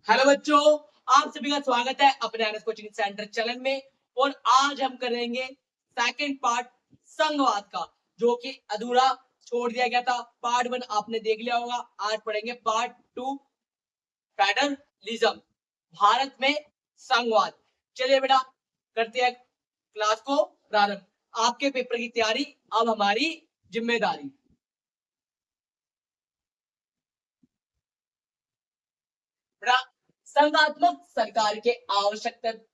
Hello बच्चों, आप सभी का स्वागत है अपने आरएस कोचिंग सेंटर चैनल में। और आज हम करेंगे सेकंड पार्ट संघवाद का, जो कि अधूरा छोड़ दिया गया था। पार्ट 1 आपने देख लिया होगा। आज पढ़ेंगे पार्ट 2 फेडरलिज्म, भारत में संघवाद। चलिए बेटा, करते हैं क्लास को प्रारंभ। आपके पेपर की तैयारी अब हमारी जिम्मेदारी। बेटा, संघात्मक सरकार के आवश्यक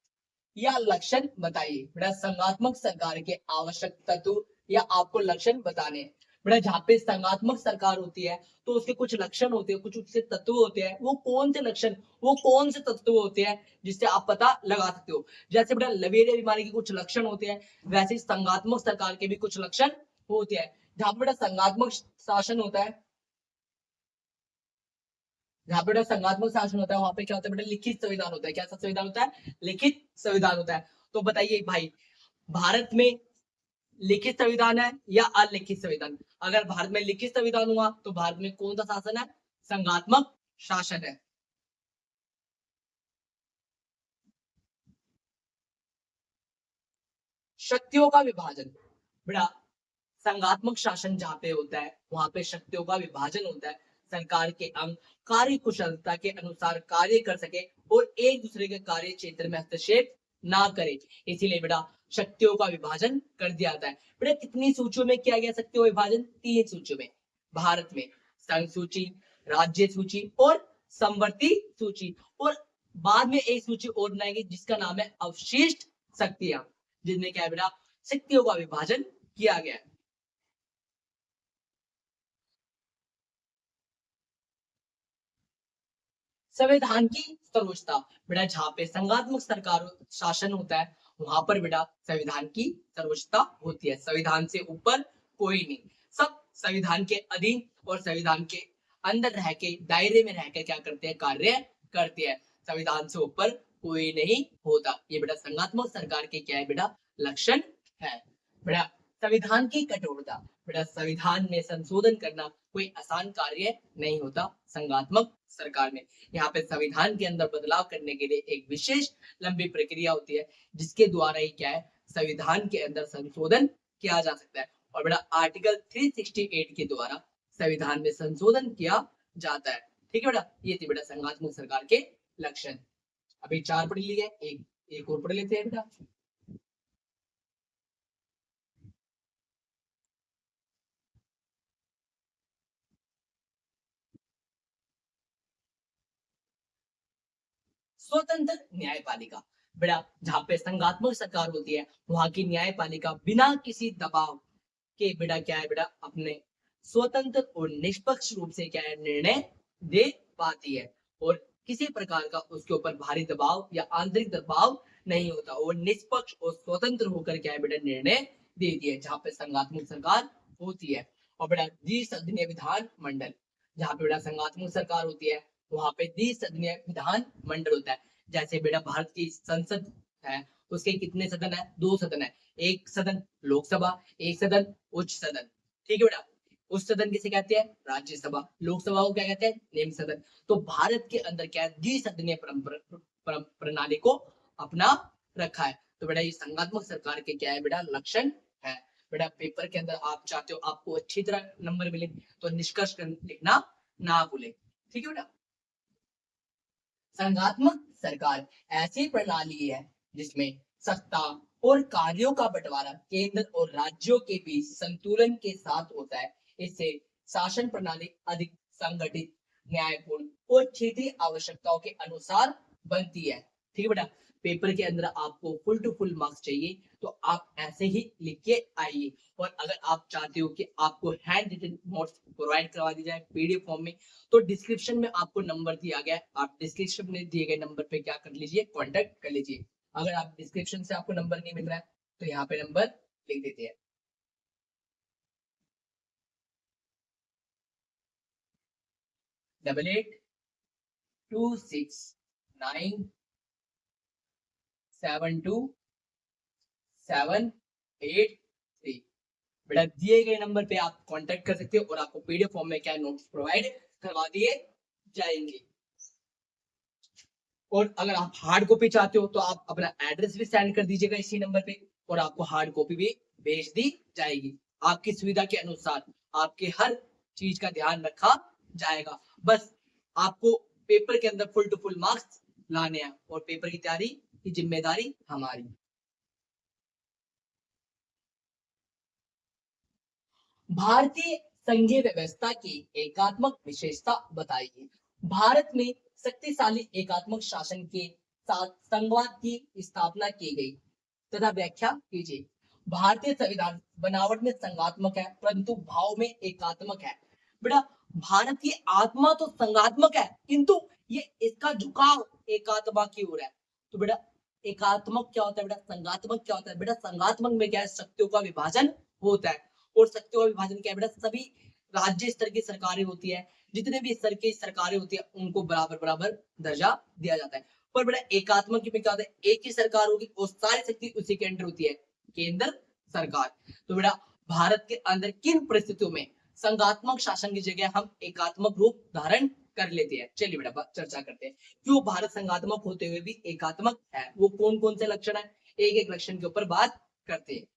या लक्षण बताइए। बेटा, संघात्मक सरकार के आवश्यक तत्व या आपको लक्षण बताने हैं। बेटा, जहाँ पे संघात्मक सरकार होती है तो उसके कुछ लक्षण होते हैं, कुछ उसके तत्व होते हैं। वो कौन से लक्षण, वो कौन से तत्व होते हैं जिससे आप पता लगा सकते हो। जैसे बेटा लवेरिया बीमारी के कुछ लक्षण होते हैं, वैसे ही संघात्मक सरकार के भी कुछ लक्षण होते हैं। जहाँ पे बेटा संघात्मक शासन होता है, जहाँ पे बेटा संघात्मक शासन होता है, वहां पे क्या होता है बेटा, लिखित संविधान होता है। क्या संविधान होता है? लिखित संविधान होता है। तो बताइए भाई, भारत में लिखित संविधान है या अलिखित संविधान? अगर भारत में लिखित संविधान हुआ तो भारत में कौन सा शासन है? संघात्मक शासन है। शक्तियों का विभाजन। बेटा, संघात्मक शासन जहाँ पे होता है वहां पे शक्तियों का विभाजन होता है। सरकार के अंग कार्य कुशलता के अनुसार कार्य कर सके और एक दूसरे के कार्य क्षेत्र में हस्तक्षेप ना करे, इसीलिए बेटा शक्तियों का विभाजन कर दिया जाता है। बेटा, कितनी सूचियों में किया गया शक्तियों का विभाजन? 3 सूचियों में। भारत में संघ सूची, राज्य सूची और समवर्ती सूची। और बाद में एक सूची और बनाएंगे जिसका नाम है अवशिष्ट शक्तियां, जिनमें क्या है बेटा, शक्तियों का विभाजन किया गया है। संविधान की सर्वोच्चता। बेटा, जहाँ पे संघात्मक सरकार शासन होता है वहां पर बेटा संविधान की सर्वोच्चता होती है। संविधान से ऊपर कोई नहीं, सब संविधान के अधीन और संविधान के अंदर रह के, दायरे में रहकर क्या करते हैं, कार्य करते हैं। संविधान से ऊपर कोई नहीं होता। ये बेटा संघात्मक सरकार के क्या है बेटा, लक्षण है। बेटा, संविधान की कठोरता। बेटा, संविधान में संशोधन करना कोई आसान कार्य नहीं होता संघात्मक सरकार में। यहाँ पे संविधान के अंदर बदलाव करने के लिए एक विशेष लंबी प्रक्रिया होती है, जिसके द्वारा ही क्या है, संविधान के अंदर संशोधन किया जा सकता है। और बेटा आर्टिकल 368 के द्वारा संविधान में संशोधन किया जाता है। ठीक है बेटा, ये थी बेटा संघात्मक सरकार के लक्षण। अभी 4 पढ़ लिए, एक एक और पढ़ लेते हैं बेटा। स्वतंत्र न्यायपालिका। बेटा, जहाँ पे संघात्मक सरकार होती है वहां की न्यायपालिका बिना किसी दबाव के बेटा क्या है बेटा, अपने स्वतंत्र और निष्पक्ष रूप से क्या है, निर्णय दे पाती है। और किसी प्रकार का उसके ऊपर भारी दबाव या आंतरिक दबाव नहीं होता। और निष्पक्ष और स्वतंत्र होकर क्या है बेटा, निर्णय देती है जहाँ पे संघात्मक सरकार होती है। और बेटा द्विसदनीय विधान मंडल, जहाँ पे बेटा संघात्मक सरकार होती है वहां पे द्विसदनीय विधान मंडल होता है। जैसे बेटा भारत की संसद है, उसके कितने सदन है? 2 सदन है। एक सदन लोकसभा, एक सदन उच्च सदन। ठीक है बेटा, उच्च सदन किसे कहते हैं? राज्यसभा। लोकसभा को क्या कहते हैं? निम्न सदन। तो भारत के अंदर क्या है, द्विसदनीय प्रणाली को अपना रखा है। तो बेटा ये संघात्मक सरकार के क्या है बेटा, लक्षण है। बेटा पेपर के अंदर आप चाहते हो आपको अच्छी तरह नंबर मिले तो निष्कर्ष लिखना ना भूले। ठीक है बेटा, संघात्मक सरकार ऐसी प्रणाली है जिसमें सत्ता और कार्यों का बंटवारा केंद्र और राज्यों के बीच संतुलन के साथ होता है। इससे शासन प्रणाली अधिक संगठित, न्यायपूर्ण और क्षेत्रीय आवश्यकताओं के अनुसार बनती है। ठीक है बेटा, पेपर के अंदर आपको फुल टू फुल मार्क्स चाहिए तो आप ऐसे ही लिख के आइए। और अगर आप चाहते हो कि आपको हैंड रिटन नोट्स प्रोवाइड करवा दी जाए पीडीएफ फॉर्म में, तो डिस्क्रिप्शन में आपको नंबर दिया गया है। आप डिस्क्रिप्शन में दिए गए नंबर पे क्या कर लीजिए, कांटेक्ट कर लीजिए। अगर आप डिस्क्रिप्शन से आपको नंबर नहीं मिल रहा है तो यहाँ पे नंबर लिख देते हैं। 8826972783। बेटा दिए गए नंबर पे आप कांटेक्ट कर सकते हो और आपको पीडीएफ फॉर्म में क्या नोट्स प्रोवाइड करवा दिए जाएंगे। और अगर आप हार्ड कॉपी चाहते हो तो आप अपना एड्रेस भी सेंड कर दीजिएगा इसी नंबर पे, और आपको हार्ड कॉपी भी भेज दी जाएगी। आपकी सुविधा के अनुसार आपके हर चीज का ध्यान रखा जाएगा। बस आपको पेपर के अंदर फुल टू फुल मार्क्स लाने हैं, और पेपर की तैयारी की जिम्मेदारी हमारी। भारतीय संघीय व्यवस्था की एकात्मक विशेषता बताइए। भारत में शक्तिशाली एकात्मक शासन के साथ संघवाद की स्थापना की गई तथा व्याख्या कीजिए। भारतीय संविधान बनावट में संघात्मक है परंतु भाव में एकात्मक है। बेटा भारत की आत्मा तो संघात्मक है किंतु ये इसका झुकाव एकात्मा की ओर है। तो बेटा एकात्मक क्या होता है, बेटा संघात्मक क्या होता है? बेटा संघात्मक में क्या है, शक्तियों का विभाजन होता है। और शक्तियों का विभाजन क्या है बेटा, सभी राज्य स्तर की सरकारें होती है, जितने भी स्तर की सरकारें होती है उनको बराबर बराबर दर्जा दिया जाता है। पर बेटा एकात्मक में क्या होता है, एक ही सरकार होगी और सारी शक्ति उसी के अंडर होती है, केंद्र सरकार। तो बेटा भारत के अंदर किन परिस्थितियों में संघात्मक शासन की जगह हम एकात्मक रूप धारण कर लेते हैं? चलिए बेटा चर्चा करते हैं क्यों भारत संघात्मक होते हुए भी एकात्मक है, वो कौन कौन से लक्षण है, एक एक लक्षण के ऊपर बात करते हैं।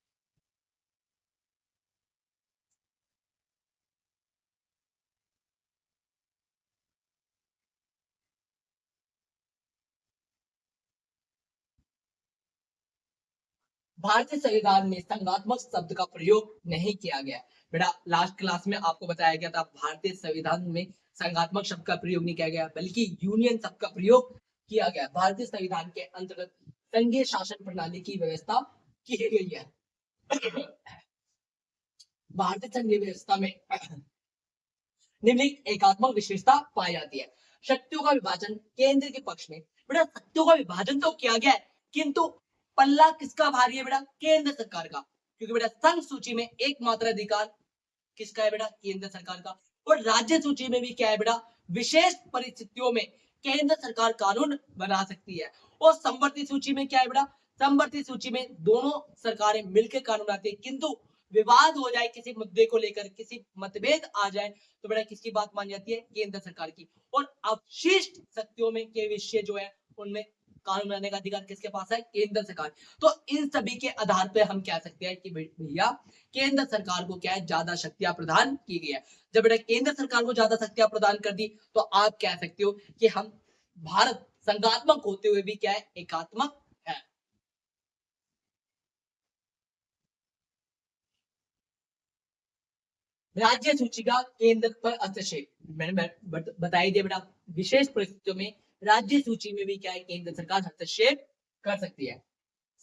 भारतीय संविधान में संघात्मक शब्द का प्रयोग नहीं किया गया। बेटा लास्ट क्लास में आपको बताया गया था भारतीय संविधान में संघात्मक शब्द का प्रयोग नहीं किया गया बल्कि यूनियन शब्द का प्रयोग किया गया। भारतीय संविधान के अंतर्गत संघीय शासन प्रणाली की व्यवस्था की गई है। भारतीय संघीय व्यवस्था में निम्नलिखित एकात्मक विशेषता पाई जाती है। शक्तियों का विभाजन केंद्र के पक्ष में। बेटा शक्तियों का विभाजन तो किया गया है किंतु पल्ला किसका भारी है बेटा, केंद्र सरकार का, क्योंकि बेटा संघ सूची में एकमात्र अधिकार किसका है बेटा, केंद्र सरकार का। और राज्य सूची में भी क्या है बेटा, विशेष परिस्थितियों में केंद्र सरकार कानून बना सकती है। और संवर्ती सूची में क्या है बेटा, संवर्ती सूची में दोनों सरकारें मिलकर कानून आती है, किंतु विवाद हो जाए किसी मुद्दे को लेकर, किसी मतभेद आ जाए तो बेटा किसकी बात मानी जाती है, केंद्र सरकार की। और अवशिष्ट शक्तियों में के विषय जो है उनमें कानून बनाने का अधिकार किसके पास है, केंद्र सरकार। तो इन सभी के आधार पर हम कह सकते हैं कि भैया केंद्र सरकार को क्या है, ज्यादा शक्तियां प्रदान की गई है। जब बेटा केंद्र सरकार को ज्यादा शक्तियां प्रदान कर दी तो आप कह सकते हो कि हम भारत संघात्मक होते हुए भी क्या है, एकात्मक है। राज्य सूची का केंद्र पर हस्तक्षेप मैंने बताई दिया बेटा, विशेष परिस्थितियों में राज्य सूची में भी क्या है, केंद्र सरकार हस्तक्षेप कर सकती है।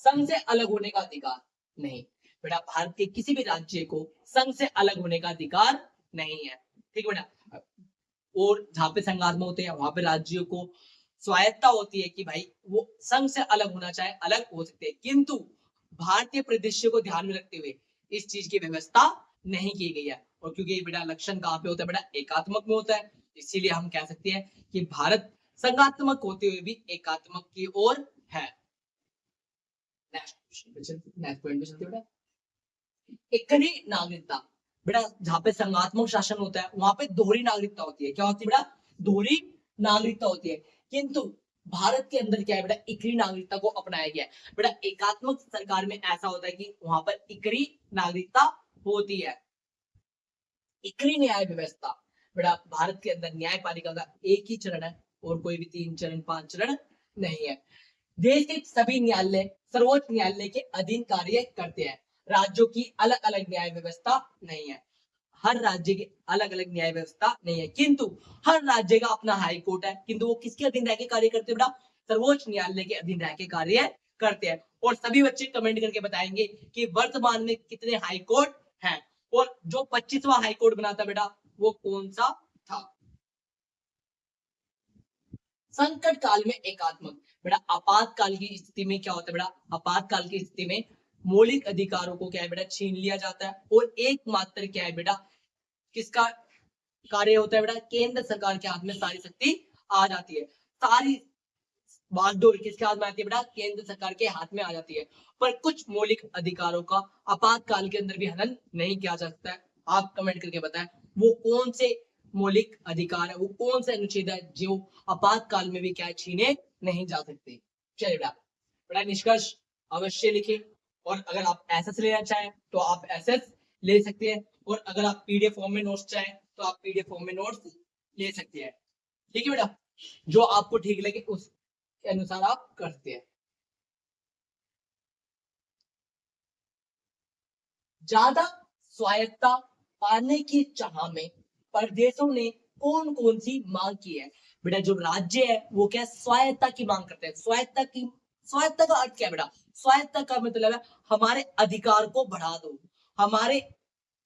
संघ से अलग होने का अधिकार नहीं। बेटा भारत के किसी भी राज्य को संघ से अलग होने का अधिकार नहीं है, ठीक है बेटा। और जहां पे संघात्मक होते हैं वहां पे राज्यों को स्वायत्ता होती है कि भाई वो संघ से अलग होना चाहे अलग हो सकते हैं, किंतु भारतीय परिदृश्य को ध्यान में रखते हुए इस चीज की व्यवस्था नहीं की गई है। और क्योंकि बेटा लक्षण कहाँ पे होता है, बेटा एकात्मक में होता है, इसीलिए हम कह सकते हैं कि भारत संघात्मक होते हुए भी एकात्मक की ओर है। नेक्स्ट पॉइंट पे चलते बेटा, एकरी नागरिकता। बेटा जहाँ पे संघात्मक शासन होता है वहां पे दोहरी नागरिकता होती है। क्या होती है बेटा, दोहरी नागरिकता होती है, किंतु भारत के अंदर क्या है बेटा, एकरी नागरिकता को अपनाया गया है। बेटा एकात्मक सरकार में ऐसा होता है कि वहां पर एकरी नागरिकता होती है। एकरी न्याय व्यवस्था। बेटा भारत के अंदर न्यायपालिका का एक ही चरण है और कोई भी 3 चरण 5 चरण नहीं है। देश के सभी न्यायालय सर्वोच्च न्यायालय के अधीन कार्य करते हैं। राज्यों की अलग अलग न्याय व्यवस्था नहीं है, हर राज्य की अलग अलग न्याय व्यवस्था नहीं है, किंतु हर राज्य का अपना हाई कोर्ट है, किंतु वो किसके अधीन रह के कार्य करते हैं बेटा, सर्वोच्च न्यायालय के अधीन रह के कार्य करते हैं। और सभी बच्चे कमेंट करके बताएंगे कि वर्तमान में कितने हाई कोर्ट हैं, और जो 25वां हाई कोर्ट बना था बेटा वो कौन सा था। संकट काल में एकात्मक। बेटा आपातकाल की स्थिति में क्या होता है बेटा, आपातकाल की स्थिति में मौलिक अधिकारों को क्या है बेटा, छीन लिया जाता है, और एकमात्र क्या है बेटा, किसका कार्य होता है बेटा, केंद्र सरकार के हाथ में सारी शक्ति आ जाती है। सारी बागडोर किसके हाथ में आती है बेटा, केंद्र सरकार के हाथ में आ जाती है। पर कुछ मौलिक अधिकारों का आपातकाल के अंदर भी हनन नहीं किया जा सकता है। आप कमेंट करके बताएं वो कौन से मौलिक अधिकार है, वो कौन सा अनुच्छेद है जो आपातकाल में भी क्या छीने नहीं जा सकते। चलिए बेटा, बड़ा निष्कर्ष अवश्य लिखिए। और अगर आप एसएस लेना चाहें तो आप एसएस ले सकते हैं, और अगर आप पीडीएफ फॉर्म में नोट्स चाहें तो आप पीडीएफ फॉर्म में नोट्स ले सकते हैं। ठीक है बेटा, जो आपको ठीक लगे उसके अनुसार आप कर सकते हैं। ज्यादा स्वायत्ता पाने की चाह में प्रदेशों ने कौन कौन सी मांग की है? बेटा जो राज्य है वो क्या स्वायत्ता की मांग करते हैं। स्वायत्ता का अर्थ क्या है बेटा? स्वायत्ता का मतलब है हमारे अधिकार को बढ़ा दो, हमारे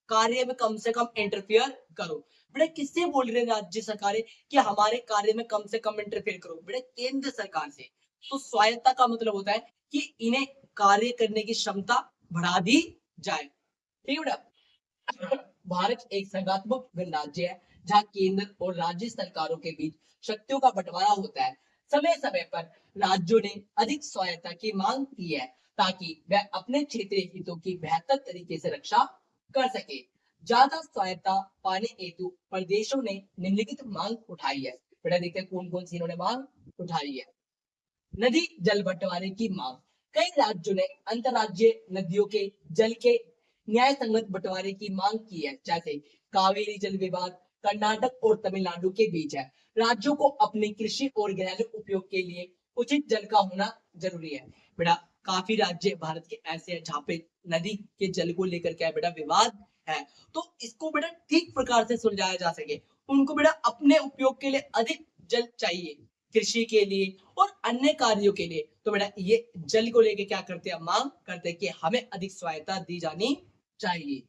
कार्य में कम से कम इंटरफियर करो। बेटा किससे बोल रहे हैं राज्य सरकारें कि हमारे कार्य में कम से कम इंटरफेयर करो? बेटा केंद्र सरकार से। तो स्वायत्ता का मतलब होता है कि इन्हें कार्य करने की क्षमता बढ़ा दी जाए। ठीक है बेटा, भारत एक संघात्मक गणराज्य है जहाँ केंद्र और राज्य सरकारों के बीच शक्तियों का बंटवारा होता है। समय समय पर राज्यों ने अधिक स्वायत्ता की मांग की है ताकि वह अपने क्षेत्रीय हितों की बेहतर तरीके से रक्षा कर सके। ज्यादा स्वायत्ता पाने हेतु प्रदेशों ने निम्नलिखित मांग उठाई है। बेटा देखते हैं कौन कौन सी इन्होंने मांग उठाई है। नदी जल बंटवारे की मांग। कई राज्यों ने अंतरराज्यीय नदियों के जल के न्याय संगत बंटवारे की मांग की है, जैसे कावेरी जल विवाद कर्नाटक और तमिलनाडु के बीच है। राज्यों को अपने कृषि और घरेलू उपयोग के लिए उचित जल का होना जरूरी है। बेटा काफी राज्य भारत के ऐसे हैं जहाँ पे नदी के जल को लेकर क्या है बेटा विवाद है, तो इसको बेटा ठीक प्रकार से सुलझाया जा सके। उनको बेटा अपने उपयोग के लिए अधिक जल चाहिए, कृषि के लिए और अन्य कार्यों के लिए। तो बेटा ये जल को लेके क्या करते हैं, मांग करते हैं कि हमें अधिक स्वायत्ता दी जानी चाहिए।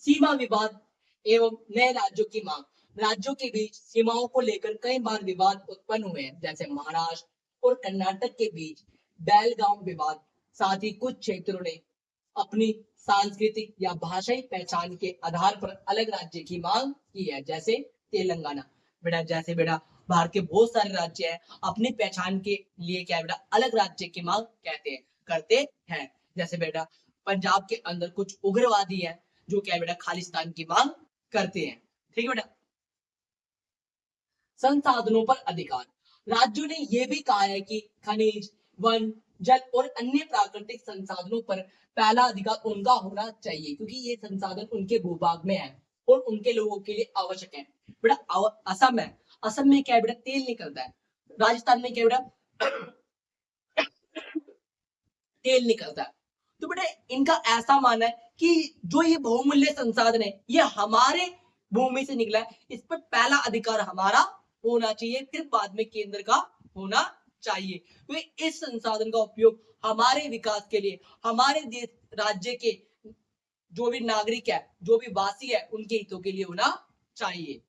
सीमा विवाद एवं नए राज्यों की मांग। राज्यों के बीच सीमाओं को लेकर कई बार विवाद उत्पन्न हुए हैं, जैसे महाराष्ट्र और कर्नाटक के बीच बैलगांव विवाद। साथ ही कुछ क्षेत्रों ने अपनी सांस्कृतिक या भाषाई पहचान के आधार पर अलग राज्य की मांग की है, जैसे तेलंगाना। बेटा भारत के बहुत सारे राज्य हैं, अपनी पहचान के लिए क्या है बेटा अलग राज्य की मांग कहते हैं करते हैं। जैसे बेटा पंजाब के अंदर कुछ उग्रवादी है जो क्या है बेटा खालिस्तान की मांग करते हैं। ठीक है बेटा, संसाधनों पर अधिकार। राज्यों ने यह भी कहा है कि खनिज वन जल और अन्य प्राकृतिक संसाधनों पर पहला अधिकार उनका होना चाहिए, क्योंकि ये संसाधन उनके भूभाग में है और उनके लोगों के लिए आवश्यक है। बेटा असम है, असम में क्या है बेटा तेल निकलता है। राजस्थान में क्या है बेटा तेल निकलता है। तो बेटा इनका ऐसा मानना है कि जो ये बहुमूल्य संसाधन है ये हमारे भूमि से निकला है, इस पर पहला अधिकार हमारा होना चाहिए, फिर बाद में केंद्र का होना चाहिए। तो इस संसाधन का उपयोग हमारे विकास के लिए, हमारे देश राज्य के जो भी नागरिक है, जो भी वासी है, उनके हितों के लिए होना चाहिए।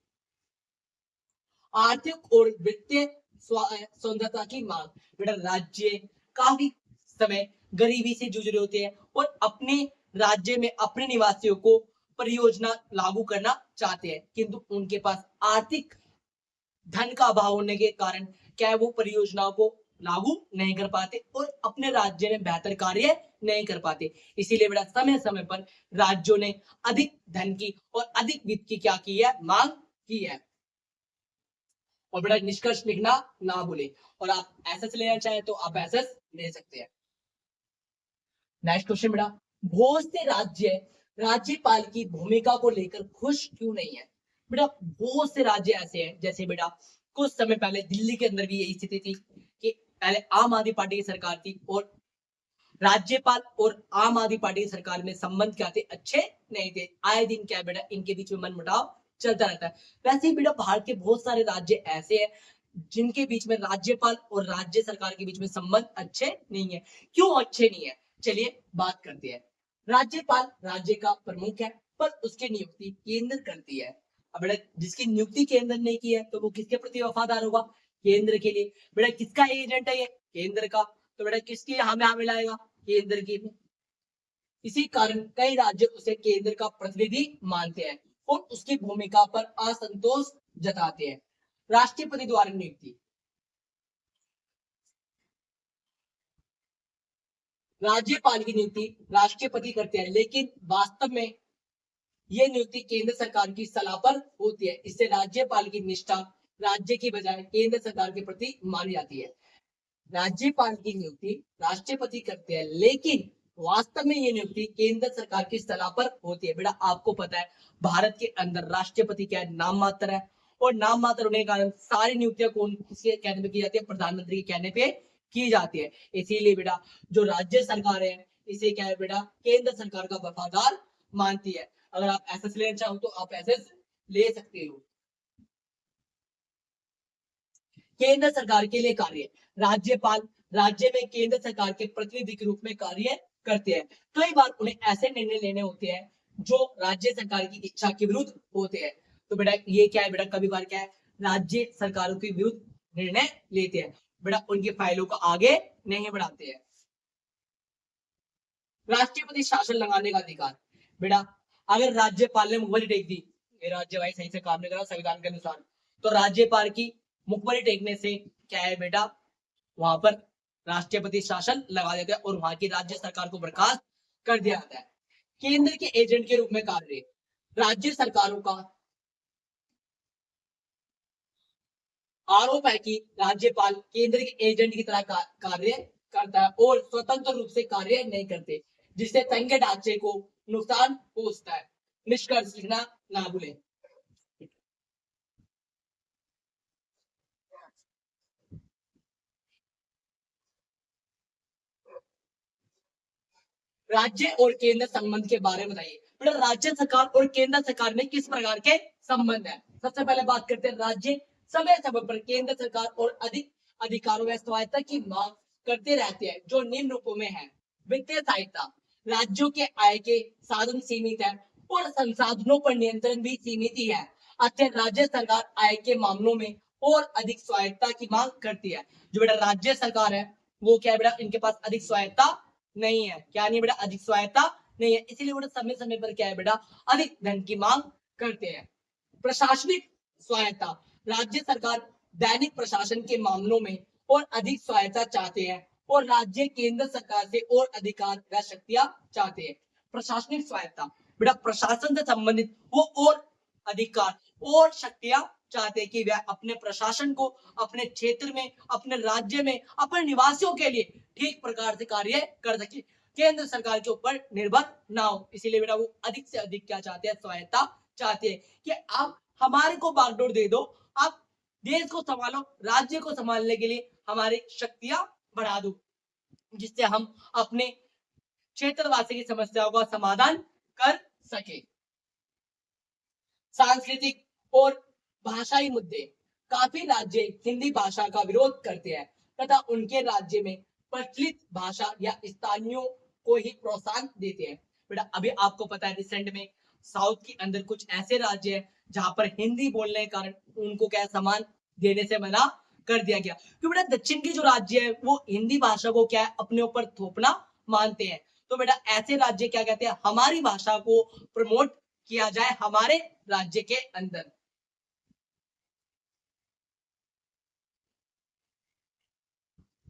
आर्थिक और वित्तीय स्वतंत्रता की मांग। बेटा राज्य काफी समय गरीबी से जूझ रहे होते हैं और अपने राज्य में अपने निवासियों को परियोजना लागू करना चाहते हैं, किंतु उनके पास आर्थिक धन का अभाव होने के कारण क्या है वो परियोजनाओं को लागू नहीं कर पाते और अपने राज्य में बेहतर कार्य नहीं कर पाते। इसीलिए बेटा समय समय पर राज्यों ने अधिक धन की और अधिक वित्त की क्या की है, मांग की है। और बेटा निष्कर्ष लिखना ना भूले, और आप एसएस लेना चाहें तो आप एसएस ले सकते हैं। नेक्स्ट क्वेश्चन बेटा, बहुत से राज्य राज्यपाल की भूमिका को लेकर खुश क्यों नहीं है? बेटा बहुत से राज्य ऐसे हैं, जैसे बेटा कुछ समय पहले दिल्ली के अंदर भी यही स्थिति थी कि पहले आम आदमी पार्टी की सरकार थी और राज्यपाल और आम आदमी पार्टी की सरकार में संबंध क्या थे, अच्छे नहीं थे। आए दिन क्या बेटा इनके बीच में मनमुटाव चलता रहता है। वैसे ही बेटा भारत के बहुत सारे राज्य ऐसे हैं जिनके बीच में राज्यपाल और राज्य सरकार के बीच में संबंध अच्छे नहीं है। क्यों अच्छे नहीं है, चलिए बात करते हैं। राज्यपाल राज्य का प्रमुख है पर उसकी नियुक्ति केंद्र करती है। अब बेटा जिसकी नियुक्ति केंद्र ने की है तो वो किसके प्रति वफादार होगा, केंद्र के लिए। बेटा किसका एजेंट है ये, केंद्र का। तो बेटा किसकी हमें यहाँ मिलाएगा, केंद्र की। इसी कारण कई राज्य उसे केंद्र का प्रतिनिधि मानते हैं और उसकी भूमिका पर असंतोष जताते हैं। राष्ट्रपति द्वारा नियुक्ति। राज्यपाल की नियुक्ति राष्ट्रपति करते हैं, लेकिन वास्तव में ये नियुक्ति केंद्र सरकार की सलाह पर होती है। इससे राज्यपाल की निष्ठा राज्य की बजाय केंद्र सरकार के प्रति मानी जाती है। राज्यपाल की नियुक्ति राष्ट्रपति करते हैं, लेकिन वास्तव में ये नियुक्ति केंद्र सरकार की सलाह पर होती है। बेटा आपको पता है भारत के अंदर राष्ट्रपति क्या है, नाम मात्र है, और नाम मात्र होने के कारण सारी नियुक्तियां कौन किसके कहने पे की जाती है, प्रधानमंत्री के कहने पे की जाती है। इसीलिए बेटा जो राज्य सरकार है इसे क्या है बेटा, केंद्र सरकार का वफादार मानती है। अगर आप एसएस लेना चाहो तो आप एसएस ले सकते हो। केंद्र सरकार के लिए कार्य, राज्यपाल राज्य में केंद्र सरकार के प्रतिनिधि के रूप में कार्य करते हैं। कई बार उन्हें ऐसे निर्णय लेने होते हैं जो राज्य सरकार की इच्छा के विरुद्ध होते हैं। तो बेटा ये क्या है बेटा, कभी बार क्या है, राज्य सरकारों के विरुद्ध निर्णय लेते हैं। बेटा उनकी फाइलों को आगे नहीं बढ़ाते हैं। राष्ट्रपति शासन लगाने का अधिकार, बेटा अगर राज्यपाल ने मुखबरी टेक दी, ये राज्य भाई सही से काम नहीं कर रहा संविधान के अनुसार, तो राज्यपाल की मुखबरी टेकने से क्या है बेटा, वहां पर राष्ट्रपति शासन लगा देते हैं और वहां की राज्य सरकार को बर्खास्त कर दिया जाता है। केंद्र के एजेंट के रूप में कार्य, राज्य सरकारों का आरोप है कि राज्यपाल केंद्र के एजेंट की तरह कार्य करता है और स्वतंत्र रूप से कार्य नहीं करते, जिससे संघ ढांचे को नुकसान पहुंचता है। निष्कर्ष लिखना ना भूलें। राज्य और केंद्र संबंध के बारे में बताइए। बेटा राज्य सरकार और केंद्र सरकार में किस प्रकार के संबंध है। सबसे पहले बात करते हैं राज्य समय समय पर केंद्र सरकार और अधिक अधिकारों व स्वायत्ता की मांग करते रहते हैं, जो निम्न रूपों में है। वित्तीय सहायता, राज्यों के आय के साधन सीमित है और संसाधनों पर नियंत्रण भी सीमित ही है। अतः राज्य सरकार आय के मामलों में और अधिक स्वायत्ता की मांग करती है। जो बेटा राज्य सरकार है वो क्या है बेटा, इनके पास अधिक स्वायत्ता नहीं है। क्या नहीं बेटा, अधिक स्वायत्ता नहीं है, इसीलिए बेटा समय समय पर क्या है बेटा, अधिक धन की मांग करते हैं। प्रशासनिक स्वायत्ता, राज्य सरकार दैनिक प्रशासन के मामलों में और अधिक स्वायत्ता चाहते हैं और राज्य केंद्र सरकार से और अधिकार व शक्तियां चाहते हैं। प्रशासनिक स्वायत्ता, बेटा प्रशासन से संबंधित वो और अधिकार और शक्तियां चाहते हैं कि वह अपने प्रशासन को अपने क्षेत्र में, अपने राज्य में, अपने निवासियों के लिए ठीक प्रकार से कार्य कर सके, केंद्र सरकार के ऊपर निर्भर ना हो। इसीलिए बेटा वो अधिक से अधिक क्या चाहते हैं, स्वायत्ता चाहते हैं कि आप हमारे को बागडोर दे दो, आप देश को संभालो, राज्य को संभालने के लिए हमारी शक्तियां बढ़ा दो, जिससे हम अपने क्षेत्रवासी की समस्याओं का समाधान कर सके। सांस्कृतिक और भाषाई मुद्दे, काफी राज्य हिंदी भाषा का विरोध करते हैं तथा उनके राज्य में प्रचलित भाषा या स्थानीय को ही प्रोत्साहन देते हैं। बेटा अभी आपको पता है रिसेंट में साउथ के अंदर कुछ ऐसे राज्य हैं जहां पर हिंदी बोलने के कारण उनको क्या सम्मान देने से मना कर दिया गया, क्योंकि बेटा दक्षिण के जो राज्य है वो हिंदी भाषा को क्या है अपने ऊपर थोपना मानते हैं। तो बेटा ऐसे राज्य क्या कहते हैं, हमारी भाषा को प्रमोट किया जाए हमारे राज्य के अंदर।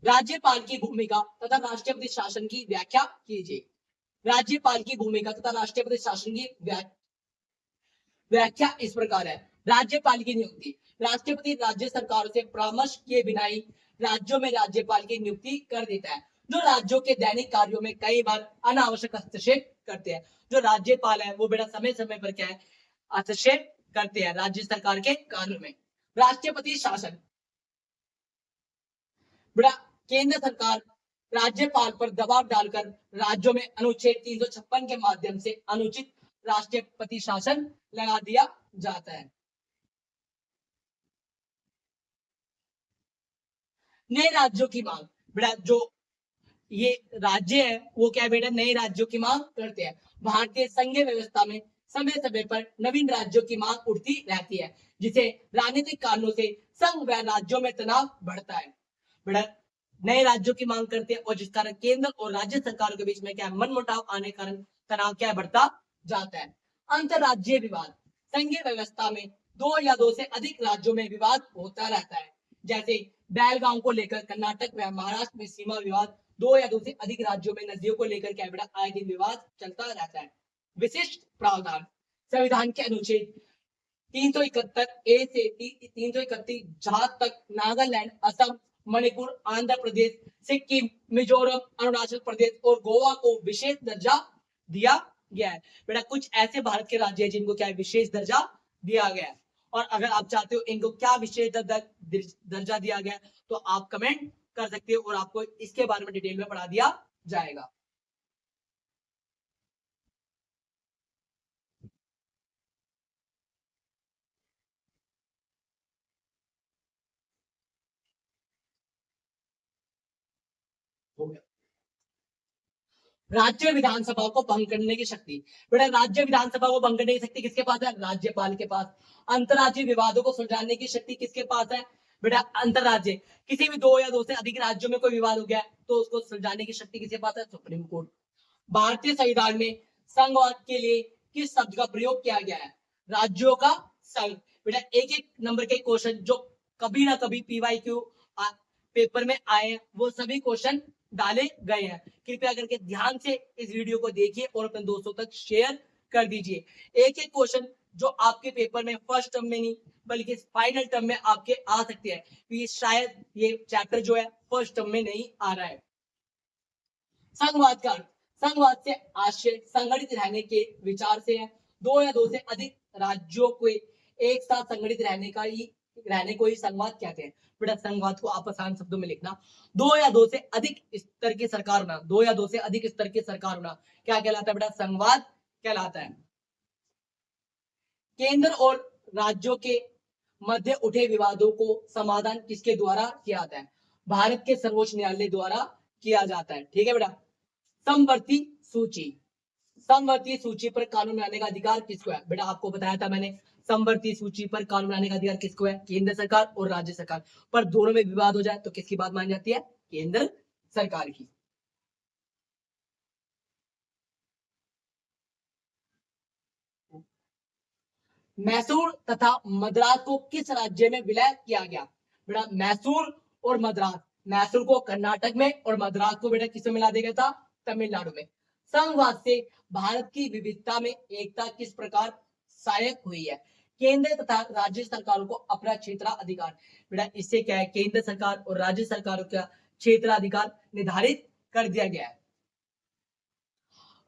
राज्यपाल की भूमिका तथा राष्ट्रपति शासन की व्याख्या कीजिए। राज्यपाल की भूमिका तथा राष्ट्रपति शासन की व्याख्या इस प्रकार है। राज्यपाल की नियुक्ति, राष्ट्रपति राज्य सरकार से परामर्श किए बिना ही राज्यों में राज्यपाल की नियुक्ति कर देता है, जो राज्यों के दैनिक कार्यों में कई बार अनावश्यक हस्तक्षेप करते हैं। जो राज्यपाल है वो बेटा समय समय पर क्या है, हस्तक्षेप करते हैं राज्य सरकार के कार्यों में। राष्ट्रपति शासन, बेटा केंद्र सरकार राज्यपाल पर दबाव डालकर राज्यों में अनुच्छेद 356 के माध्यम से अनुचित राष्ट्रपति शासन लगा दिया जाता है। नए राज्यों की मांग, बेटा जो ये राज्य है वो क्या बेटा नए राज्यों की मांग करते हैं। भारतीय संघीय व्यवस्था में समय समय पर नवीन राज्यों की मांग उठती रहती है, जिसे राजनीतिक कारणों से संघ व राज्यों में तनाव बढ़ता है। बेटा नए राज्यों की मांग करते हैं और जिस कारण केंद्र और राज्य सरकारों के बीच में क्या मनमुटाव आने कारण तनाव क्या बढ़ता जाता है। अंतरराज्यीय विवाद, संघीय व्यवस्था में दो या दो से अधिक राज्यों में विवाद होता रहता है, जैसे बेलगांव को लेकर कर्नाटक व महाराष्ट्र में सीमा विवाद, दो या दो से अधिक राज्यों में नदियों को लेकर क्या बेटा आए दिन विवाद चलता रहता है। विशिष्ट प्रावधान, संविधान के अनुच्छेद 371 ए से 331, जहां तक नागालैंड, असम, मणिपुर, आंध्र प्रदेश, सिक्किम, मिजोरम, अरुणाचल प्रदेश और गोवा को विशेष दर्जा दिया गया है। बेटा कुछ ऐसे भारत के राज्य हैं जिनको क्या है, विशेष दर्जा दिया गया है। और अगर आप चाहते हो इनको क्या विशेष दर्जा दिया गया है तो आप कमेंट कर सकते हो और आपको इसके बारे में डिटेल में पढ़ा दिया जाएगा। हो गया। राज्य विधानसभा को भंग करने की शक्ति। बेटा राज्य विधानसभा को भंग करने की शक्ति किसके पास है, राज्यपाल के पास। अंतरराज्यीय विवादों को सुलझाने की शक्ति किसके पास है, बेटा अंतरराज्य। किसी भी दो या दो से अधिक राज्यों में कोई विवाद हो गया तो उसको सुलझाने की शक्ति किसके पास है, सुप्रीम कोर्ट। भारतीय संविधान में संघवाद के लिए किस शब्द का प्रयोग किया गया है, राज्यों का संघ। बेटा एक एक नंबर के क्वेश्चन जो कभी ना कभी पीवाईक्यू पेपर में आए हैं वो सभी क्वेश्चन डाले गए हैं। कृपया करके ध्यान से इस वीडियो को देखिए और अपने दोस्तों तक शेयर कर दीजिए। एक एक क्वेश्चन जो आपके पेपर में फर्स्ट टर्म में नहीं बल्कि फाइनल टर्म में आपके आ सकते हैं, तो शायद ये चैप्टर जो है फर्स्ट टर्म में नहीं आ रहा है। संघवाद का अर्थ, संघवाद से आशय संगठित रहने के विचार से है। दो या दो से अधिक राज्यों को एक साथ संगठित रहने को ही संघवाद कहते हैं। बेटा संघवाद को आप आसान शब्दों में लिखना, दो या दो से अधिक स्तर की सरकार होना, दो या दो से अधिक स्तर की सरकार होना क्या कहलाता है, बेटा संघवाद कहलाता है। केंद्र और राज्यों के मध्य उठे विवादों को समाधान किसके द्वारा किया जाता है, भारत के सर्वोच्च न्यायालय द्वारा किया जाता है। ठीक है बेटा। समवर्ती सूची, समवर्ती सूची पर कानून बनाने का अधिकार किसको है, बेटा आपको बताया था मैंने, समवर्ती सूची पर कानून बनाने का अधिकार किसको है, केंद्र सरकार और राज्य सरकार। पर दोनों में विवाद हो जाए तो किसकी बात मानी जाती है, केंद्र सरकार की। मैसूर तथा मद्रास को किस राज्य में विलय किया गया, बेटा मैसूर और मद्रास, मैसूर को कर्नाटक में और मद्रास को बेटा किसमें मिला दिया गया था, तमिलनाडु में। संघवाद से भारत की विविधता में एकता किस प्रकार सहायक हुई है, केंद्र तथा राज्य सरकारों को अपना क्षेत्राधिकार। बेटा इससे क्या है, केंद्र सरकार और राज्य सरकारों का क्षेत्राधिकार निर्धारित कर दिया गया है।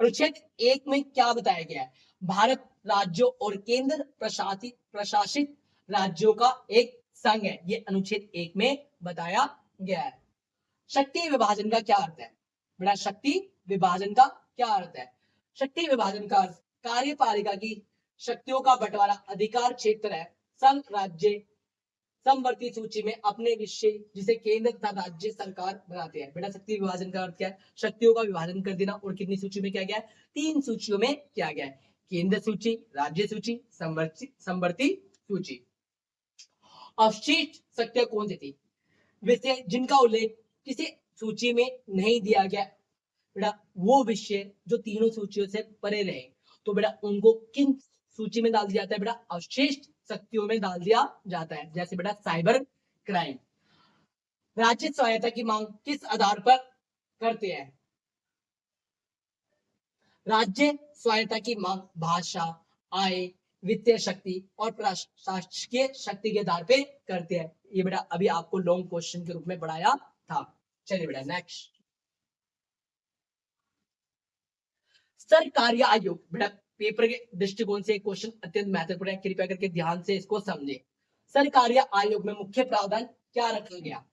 अनुच्छेद 1 में क्या बताया गया है, भारत राज्यों और केंद्र प्रशासित राज्यों का एक संघ है, ये अनुच्छेद 1 में बताया गया है। शक्ति विभाजन का क्या अर्थ है, बेटा शक्ति विभाजन का क्या अर्थ है, शक्ति विभाजन का अर्थ कार्यपालिका की शक्तियों का बंटवारा अधिकार क्षेत्र है। संघ राज्य समवर्ती सूची में अपने विषय जिसे केंद्र तथा राज्य सरकार बनाते हैं। बेटा शक्ति विभाजन का अर्थ क्या है, शक्तियों का विभाजन कर देना। और कितनी सूची में किया गया है, 3 सूचियों में किया गया है, केंद्र सूची, राज्य सूची, समवर्ती सूची। अवशिष्ट शक्तियां कौन सी थी, विषय जिनका उल्लेख किसी सूची में नहीं दिया गया, बेटा वो विषय जो तीनों सूचियों से परे रहे, तो बेटा उनको किन सूची में डाल दिया जाता है, बेटा अवशिष्ट शक्तियों में डाल दिया जाता है। जैसे बेटा साइबर क्राइम। राज्य स्वायत्ता की मांग किस आधार पर करते हैं, राज्य स्वायत्ता की मांग भाषा, आय, वित्तीय शक्ति और प्रशासकीय शक्ति के आधार पे करते हैं। ये बेटा अभी आपको लॉन्ग क्वेश्चन के रूप में पढ़ाया था। चलिए बेटा नेक्स्ट, सरकारी आयोग। बेटा पेपर के दृष्टिकोण से क्वेश्चन अत्यंत महत्वपूर्ण है, कृपया करके ध्यान से इसको समझे। सरकारी आयोग में मुख्य प्रावधान क्या रखा गया,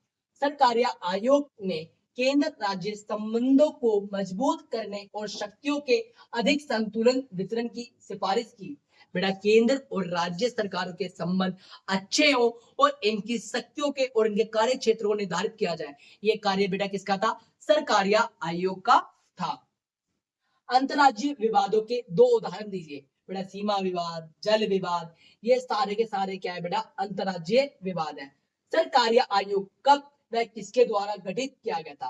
सरकारी आयोग ने केंद्र राज्य संबंधों को मजबूत करने और शक्तियों के अधिक संतुलन वितरण की सिफारिश की। बेटा केंद्र और राज्य सरकारों के संबंध अच्छे हो और इनकी शक्तियों के और इनके कार्य क्षेत्रों को निर्धारित किया जाए, ये कार्य बेटा किसका था, सरकारी आयोग का था। अंतरराज्यीय विवादों के 2 उदाहरण दीजिए, बेटा सीमा विवाद, जल विवाद, ये सारे के सारे क्या है बेटा, अंतरराज्यीय विवाद है। सरकारी आयोग कब व किसके द्वारा गठित किया गया था,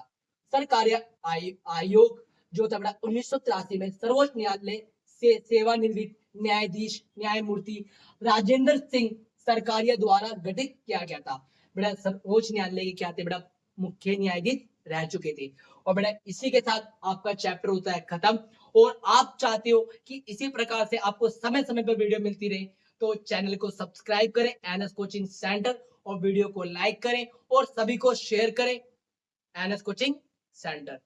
सरकारी आयोग जो था बेटा 1983 में सर्वोच्च न्यायालय से सेवानिवृत्त न्यायाधीश न्यायमूर्ति राजेंद्र सिंह सरकारिया द्वारा गठित किया गया था। बेटा सर्वोच्च न्यायालय के क्या थे, बेटा मुख्य न्यायाधीश रह चुके थे। और बेटा इसी के साथ आपका चैप्टर होता है खत्म और आप चाहते हो कि इसी प्रकार से आपको समय समय पर वीडियो मिलती रहे, तो चैनल को सब्सक्राइब करें एनएस कोचिंग सेंटर, और वीडियो को लाइक करें और सभी को शेयर करें एनएस कोचिंग सेंटर।